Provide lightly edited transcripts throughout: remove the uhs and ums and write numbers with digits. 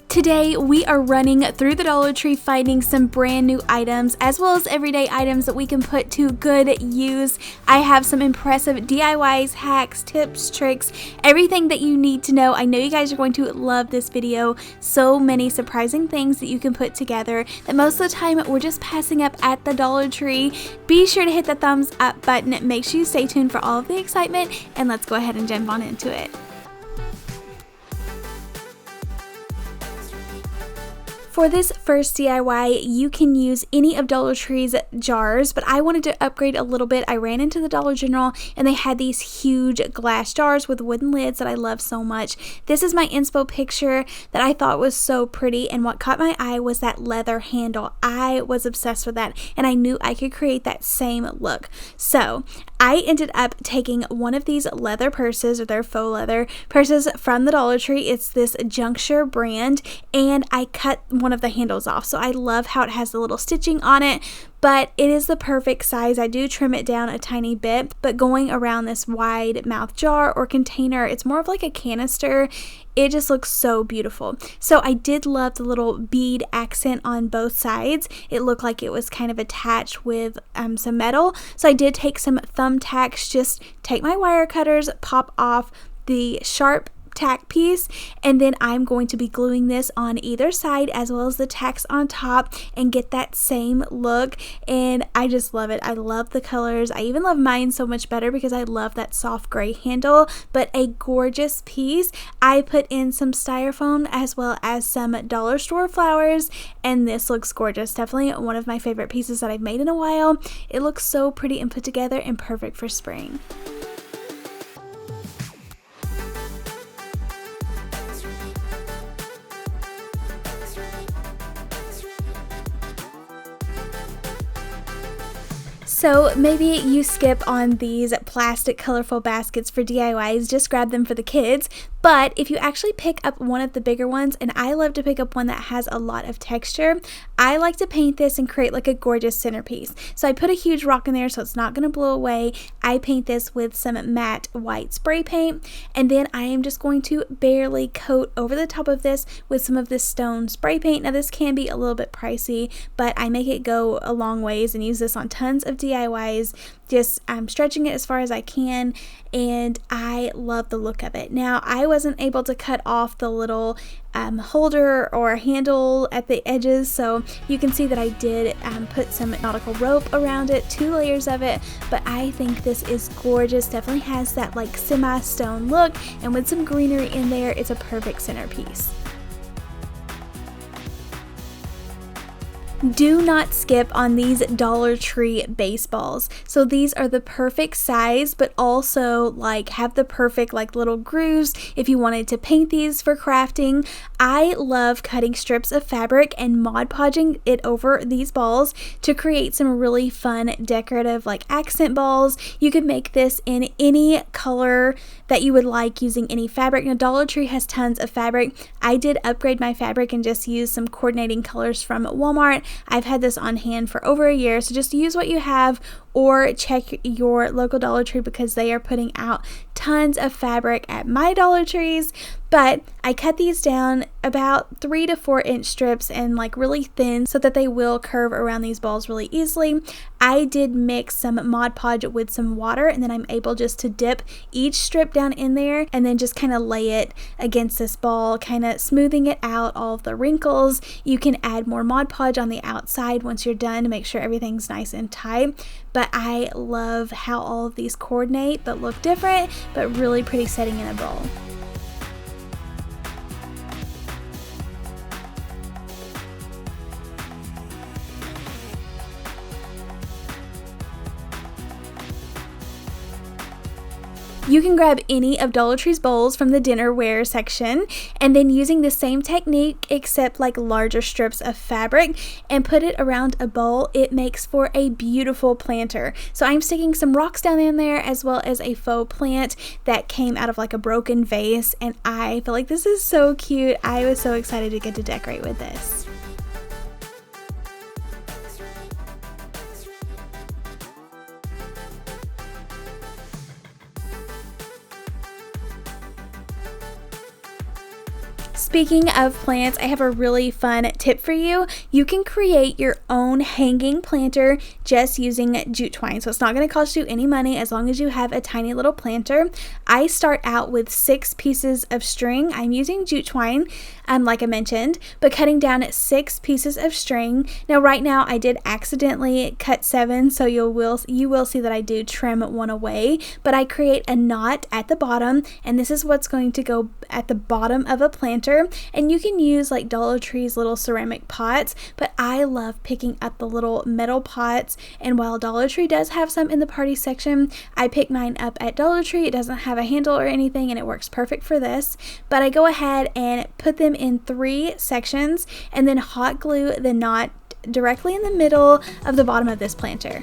Today we are running through the Dollar Tree finding some brand new items as well as everyday items that we can put to good use. I have some impressive DIYs, hacks, tips, tricks, everything that you need to know. I know you guys are going to love this video. So many surprising things that you can put together that most of the time we're just passing up at the Dollar Tree. Be sure to hit the thumbs up button. Make sure you stay tuned for all of the excitement, and let's go ahead and jump on into it. For this first DIY, you can use any of Dollar Tree's jars, but I wanted to upgrade a little bit. I ran into the Dollar General and they had these huge glass jars with wooden lids that I love so much. This is my inspo picture that I thought was so pretty, and what caught my eye was that leather handle. I was obsessed with that and I knew I could create that same look. So I ended up taking one of these leather purses, or they're faux leather purses from the Dollar Tree. It's this Juncture brand, and I cut one of the handles off. So I love how it has the little stitching on it, but it is the perfect size. I do trim it down a tiny bit, but going around this wide mouth jar or container, it's more of like a canister. It just looks so beautiful. So I did love the little bead accent on both sides. It looked like it was kind of attached with some metal. So I did take some thumbtacks, just take my wire cutters, pop off the sharp tack piece, and then I'm going to be gluing this on either side as well as the tacks on top and get that same look. And I just love it. I love the colors. I even love mine so much better because I love that soft gray handle, but a gorgeous piece. I put in some styrofoam as well as some dollar store flowers, and this looks gorgeous. Definitely one of my favorite pieces that I've made in a while. It looks so pretty and put together and perfect for spring. So maybe you skip on these plastic colorful baskets for DIYs, just grab them for the kids. But if you actually pick up one of the bigger ones, and I love to pick up one that has a lot of texture, I like to paint this and create like a gorgeous centerpiece. So I put a huge rock in there so it's not going to blow away. I paint this with some matte white spray paint, and then I am just going to barely coat over the top of this with some of this stone spray paint. Now this can be a little bit pricey, but I make it go a long ways and use this on tons of DIYs. Just stretching it as far as I can, and I love the look of it. Now I wasn't able to cut off the little holder or handle at the edges, so you can see that I did put some nautical rope around it, 2 layers of it, but I think this is gorgeous. Definitely has that like semi-stone look, and with some greenery in there, it's a perfect centerpiece. Do not skip on these Dollar Tree baseballs. So these are the perfect size, but also like have the perfect like little grooves if you wanted to paint these for crafting. I love cutting strips of fabric and Mod Podging it over these balls to create some really fun decorative like accent balls. You could make this in any color that you would like using any fabric. Now Dollar Tree has tons of fabric. I did upgrade my fabric and just use some coordinating colors from Walmart. I've had this on hand for over a year, so just use what you have or check your local Dollar Tree because they are putting out tons of fabric at my Dollar Trees. But I cut these down about 3 to 4 inch strips and like really thin so that they will curve around these balls really easily. I did mix some Mod Podge with some water, and then I'm able just to dip each strip down in there and then just kind of lay it against this ball, kind of smoothing it out, all of the wrinkles. You can add more Mod Podge on the outside once you're done to make sure everything's nice and tight. But I love how all of these coordinate but look different, but really pretty setting in a bowl. You can grab any of Dollar Tree's bowls from the dinnerware section, and then using the same technique except like larger strips of fabric and put it around a bowl, it makes for a beautiful planter. So I'm sticking some rocks down in there as well as a faux plant that came out of like a broken vase, and I feel like this is so cute. I was so excited to get to decorate with this. Speaking of plants, I have a really fun tip for you. You can create your own hanging planter just using jute twine. So it's not going to cost you any money as long as you have a tiny little planter. I start out with 6 pieces of string. I'm using jute twine, like I mentioned, but cutting down 6 pieces of string. Now right now I did accidentally cut 7, so you will see that I do trim one away, but I create a knot at the bottom, and this is what's going to go at the bottom of a planter. And you can use like Dollar Tree's little ceramic pots, but I love picking up the little metal pots, and while Dollar Tree does have some in the party section, I pick mine up at Dollar Tree. It doesn't have a handle or anything, and it works perfect for this, but I go ahead and put them in 3 sections and then hot glue the knot directly in the middle of the bottom of this planter.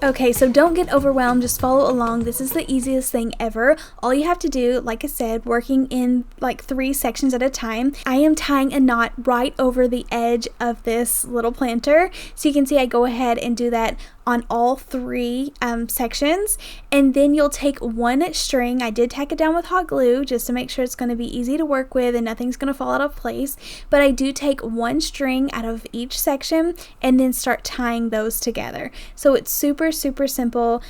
Okay, so don't get overwhelmed, just follow along. This is the easiest thing ever. All you have to do, like I said, working in like 3 sections at a time. I am tying a knot right over the edge of this little planter. So you can see I go ahead and do that on all 3 sections, and then you'll take 1 string. I did tack it down with hot glue just to make sure it's going to be easy to work with and nothing's going to fall out of place, but I do take 1 string out of each section and then start tying those together. So it's super simple.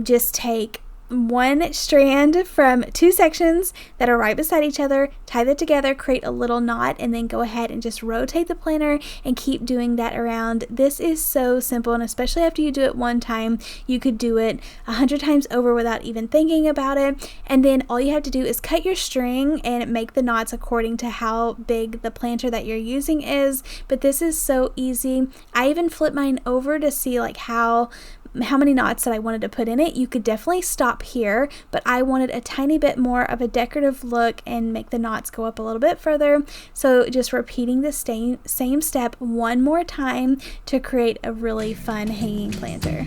Just take 1 strand from 2 sections that are right beside each other, tie that together, create a little knot, and then go ahead and just rotate the planter and keep doing that around. This is so simple, and especially after you do it one time, you could do it 100 times over without even thinking about it. And then all you have to do is cut your string and make the knots according to how big the planter that you're using is. But this is so easy. I even flip mine over to see like how many knots that I wanted to put in it. You could definitely stop here, but I wanted a tiny bit more of a decorative look and make the knots go up a little bit further. So just repeating the same step one more time to create a really fun hanging planter.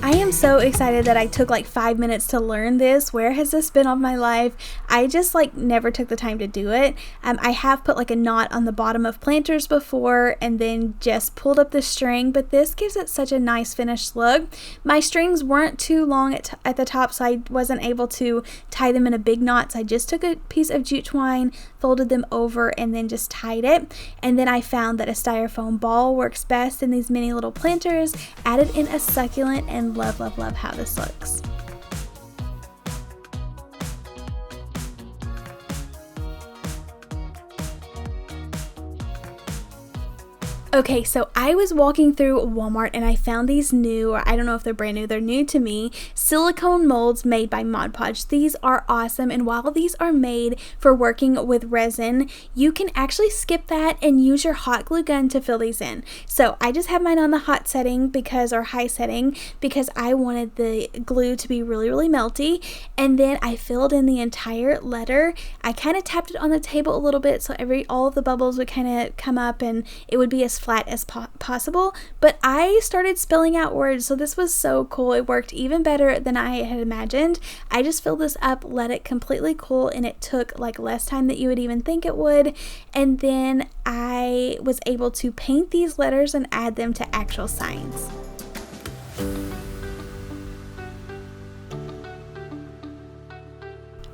I am so excited that I took like 5 minutes to learn this. Where has this been all my life? I just like never took the time to do it. I have put like a knot on the bottom of planters before and then just pulled up the string, but this gives it such a nice finished look. My strings weren't too long at the top, so I wasn't able to tie them in a big knot, so I just took a piece of jute twine, folded them over, and then just tied it. And then I found that a styrofoam ball works best in these mini little planters, added in a succulent, and love how this looks. Okay, so I was walking through Walmart and I found these new, or I don't know if they're brand new, they're new to me, silicone molds made by Mod Podge. These are awesome, and while these are made for working with resin, you can actually skip that and use your hot glue gun to fill these in. So I just have mine on the hot setting or high setting because I wanted the glue to be really melty, and then I filled in the entire letter. I kind of tapped it on the table a little bit so all of the bubbles would kind of come up and it would be as flat as possible, but I started spelling out words, so this was so cool. It worked even better than I had imagined. I just filled this up, let it completely cool, and it took like less time that you would even think it would, and then I was able to paint these letters and add them to actual signs.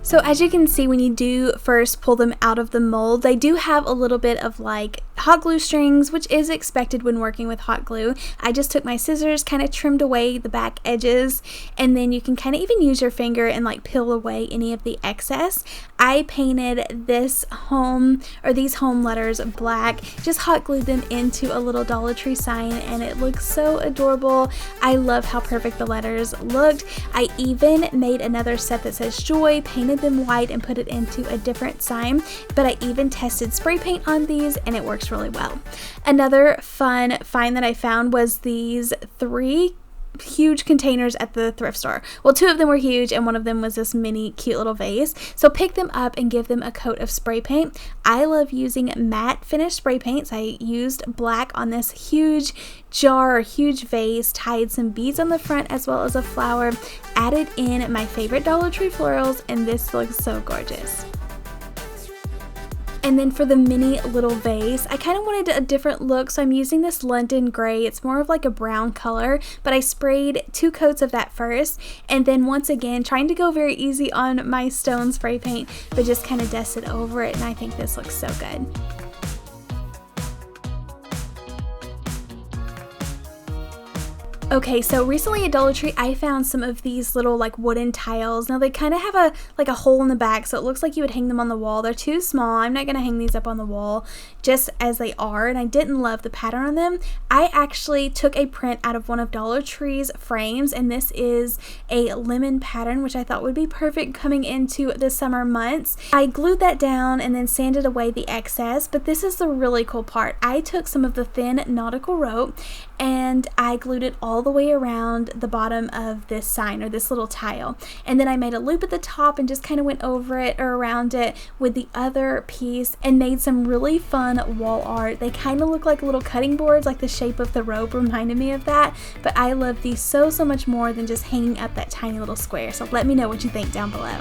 So as you can see, when you do first pull them out of the mold, they do have a little bit of like hot glue strings, which is expected when working with hot glue. I just took my scissors, kind of trimmed away the back edges, and then you can kind of even use your finger and like peel away any of the excess. I painted these home letters black, just hot glued them into a little Dollar Tree sign, and it looks so adorable. I love how perfect the letters looked. I even made another set that says joy, painted them white and put it into a different sign, but I even tested spray paint on these and it works really well. Another fun find that I found was these 3 huge containers at the thrift store. Well, 2 of them were huge and 1 of them was this mini cute little vase. So pick them up and give them a coat of spray paint. I love using matte finish spray paints. I used black on this huge jar or huge vase, tied some beads on the front as well as a flower, added in my favorite Dollar Tree florals, and this looks so gorgeous. And then for the mini little vase, I kind of wanted a different look, so I'm using this London gray. It's more of like a brown color, but I sprayed 2 coats of that first, and then once again, trying to go very easy on my stone spray paint, but just kind of dusted over it, and I think this looks so good. Okay, so recently at Dollar Tree, I found some of these little like wooden tiles. Now they kind of have a hole in the back, so it looks like you would hang them on the wall. They're too small. I'm not going to hang these up on the wall just as they are, and I didn't love the pattern on them. I actually took a print out of one of Dollar Tree's frames, and this is a lemon pattern, which I thought would be perfect coming into the summer months. I glued that down and then sanded away the excess, but this is the really cool part. I took some of the thin nautical rope and I glued it all the way around the bottom of this sign or this little tile, and then I made a loop at the top and just kind of went over it or around it with the other piece and made some really fun wall art. They kind of look like little cutting boards, like the shape of the rope reminded me of that, but I love these so much more than just hanging up that tiny little square. So let me know what you think down below.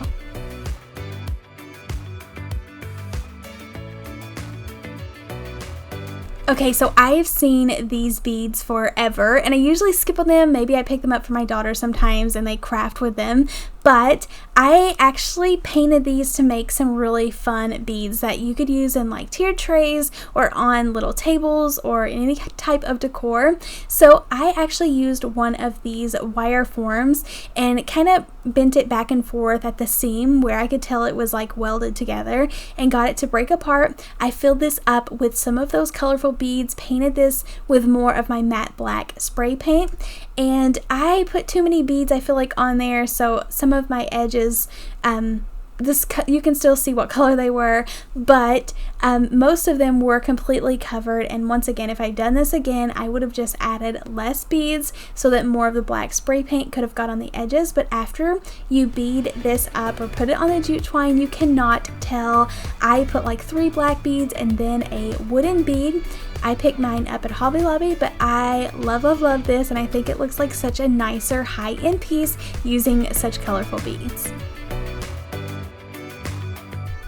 Okay, so I've seen these beads forever, and I usually skip on them. Maybe I pick them up for my daughter sometimes and they craft with them, but I actually painted these to make some really fun beads that you could use in like tiered trays or on little tables or any type of decor. So I actually used one of these wire forms and kind of bent it back and forth at the seam where I could tell it was like welded together and got it to break apart. I filled this up with some of those colorful beads, painted this with more of my matte black spray paint, and I put too many beads I feel like on there, so some of my edges, you can still see what color they were, but most of them were completely covered. And once again, if I'd done this again, I would have just added less beads so that more of the black spray paint could have got on the edges. But after you bead this up or put it on the jute twine, you cannot tell. I put like 3 black beads and then a wooden bead. I picked mine up at Hobby Lobby, but I love this, and I think it looks like such a nicer high-end piece using such colorful beads.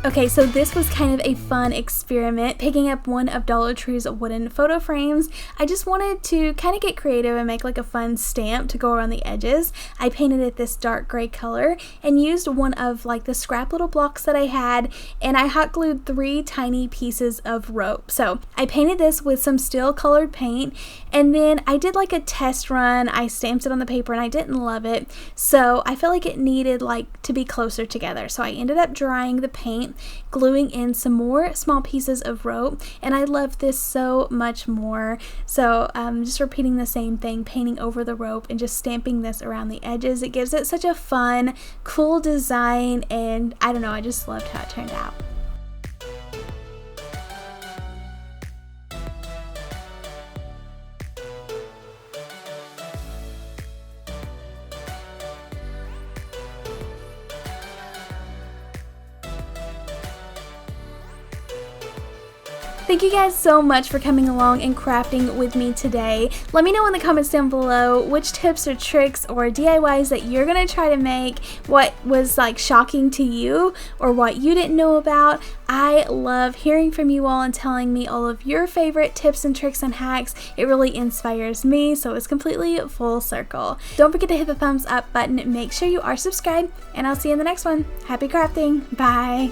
Okay, so this was kind of a fun experiment, picking up one of Dollar Tree's wooden photo frames. I just wanted to kind of get creative and make like a fun stamp to go around the edges. I painted it this dark gray color and used one of like the scrap little blocks that I had, and I hot glued 3 tiny pieces of rope. So I painted this with some steel colored paint, and then I did like a test run. I stamped it on the paper and I didn't love it, so I felt like it needed like to be closer together. So I ended up drying the paint, gluing in some more small pieces of rope, and I love this so much more. So just repeating the same thing, painting over the rope and just stamping this around the edges. It gives it such a fun, cool design, and I don't know, I just loved how it turned out. Thank you guys so much for coming along and crafting with me today. Let me know in the comments down below which tips or tricks or DIYs that you're going to try to make, what was like shocking to you or what you didn't know about. I love hearing from you all and telling me all of your favorite tips and tricks and hacks. It really inspires me, so it's completely full circle. Don't forget to hit the thumbs up button, make sure you are subscribed, and I'll see you in the next one. Happy crafting! Bye!